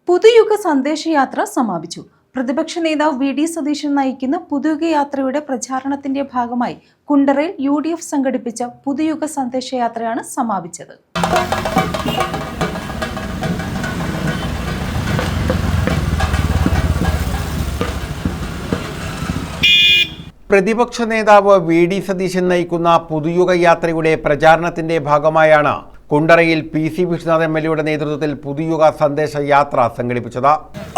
പുതുയുഗ സന്ദേശയാത്ര സമാപിച്ചു. പ്രതിപക്ഷ നേതാവ് വി ഡി സതീശൻ നയിക്കുന്ന പുതുയുഗ യാത്രയുടെ പ്രചാരണത്തിന്റെ ഭാഗമായി കുണ്ടറയിൽ UDF സംഘടിപ്പിച്ച പുതുയുഗ സന്ദേശയാത്രയാണ് സമാപിച്ചത്. പ്രതിപക്ഷ നേതാവ് വി ഡി സതീശൻ നയിക്കുന്ന പുതുയുഗ യാത്രയുടെ പ്രചാരണത്തിന്റെ ഭാഗമായാണ് കുണ്ടറയിൽ PC വിശ്വനാഥ് MLAയുടെ നേതൃത്വത്തിൽ പുതുയുഗ സന്ദേശ യാത്ര സംഘടിപ്പിച്ചത്.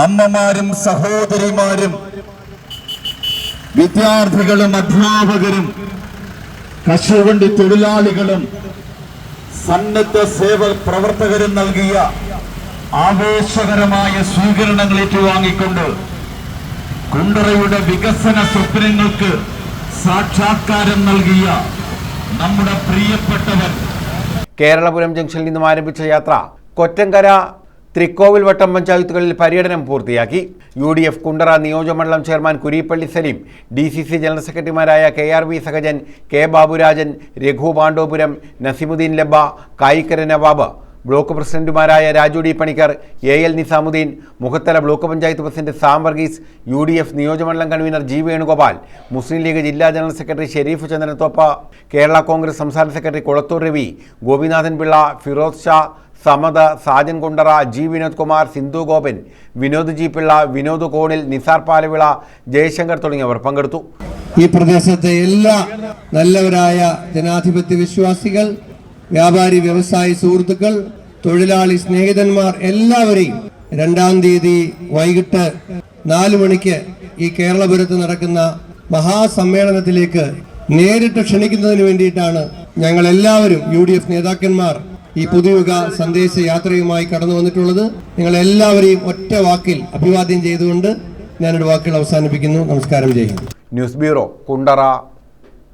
അമ്മമാരും സഹോദരിമാരും വിദ്യാർത്ഥികളും അധ്യാപകരും കശുവണ്ടി തൊഴിലാളികളും സന്നദ്ധ സേവക പ്രവർത്തകരും നൽകിയ ആവേശകരമായ സ്വീകരണങ്ങൾ ഏറ്റുവാങ്ങിക്കൊണ്ട് കുണ്ടറയുടെ വികസന സ്വപ്നങ്ങൾക്ക് സാക്ഷാത്കാരം നൽകിയ നമ്മുടെ പ്രിയപ്പെട്ടവൻ കേരളപുരം ജംഗ്ഷനിൽ നിന്നും ആരംഭിച്ച യാത്ര കൊറ്റങ്കര തൃക്കോവിൽ വട്ടം പഞ്ചായത്തുകളിൽ പര്യടനം പൂർത്തിയാക്കി. UDF കുണ്ടറ നിയോജകമണ്ഡലം chairman Kureepally Saleem, DCC general സെക്രട്ടറിമാരായ KRV Sahajan, K Baburajan, Raghu Pandopuram, Nazimuddin Labba, Kayikkara Nawab, block പ്രസിഡന്റുമാരായ Raju D Panicker, AL Nizamuddin, Mukhathala block panchayat president Sam Varghese, UDF നിയോജകമണ്ഡലം കൺവീനർ G വേണുഗോപാൽ, മുസ്ലിം ലീഗ് ജില്ലാ ജനറൽ സെക്രട്ടറി ഷെരീഫ് ചന്ദ്രനത്തോപ്പ്, കേരള കോൺഗ്രസ് സംസ്ഥാന secretary Kolathur Ravi, Gopinathan Pillai, Firoz Shah, Samad, Sajan Kundara, G Vinod Kumar, Sindhu Gopan, Vinod G Pillai, Vinod Konil, Nisar Palavila, Jaishankar തുടങ്ങിയവർ പങ്കെടുത്തു. ഈ പ്രദേശത്തെ എല്ലാ നല്ലവരായ ജനാധിപത്യ വിശ്വാസികൾ, വ്യാപാരി വ്യവസായി സുഹൃത്തുക്കൾ, തൊഴിലാളി സ്നേഹിതന്മാർ എല്ലാവരെയും 2-ാം തീയതി വൈകിട്ട് 4 മണിക്ക് ഈ കേരളപുരത്ത് നടക്കുന്ന മഹാസമ്മേളനത്തിലേക്ക് നേരിട്ട് ക്ഷണിക്കുന്നതിന് വേണ്ടിയിട്ടാണ് ഞങ്ങൾ എല്ലാവരും UDF നേതാക്കന്മാർ ഈ പുതുയുഗ സന്ദേശ യാത്രയുമായി കടന്നു വന്നിട്ടുള്ളത്. നിങ്ങൾ എല്ലാവരെയും ഒറ്റ വാക്കിൽ അഭിവാദ്യം ചെയ്തുകൊണ്ട് ഞാനൊരു വാക്കുകൾ അവസാനിപ്പിക്കുന്നു. നമസ്കാരം ചെയ്യുന്നു. News bureau Kundara.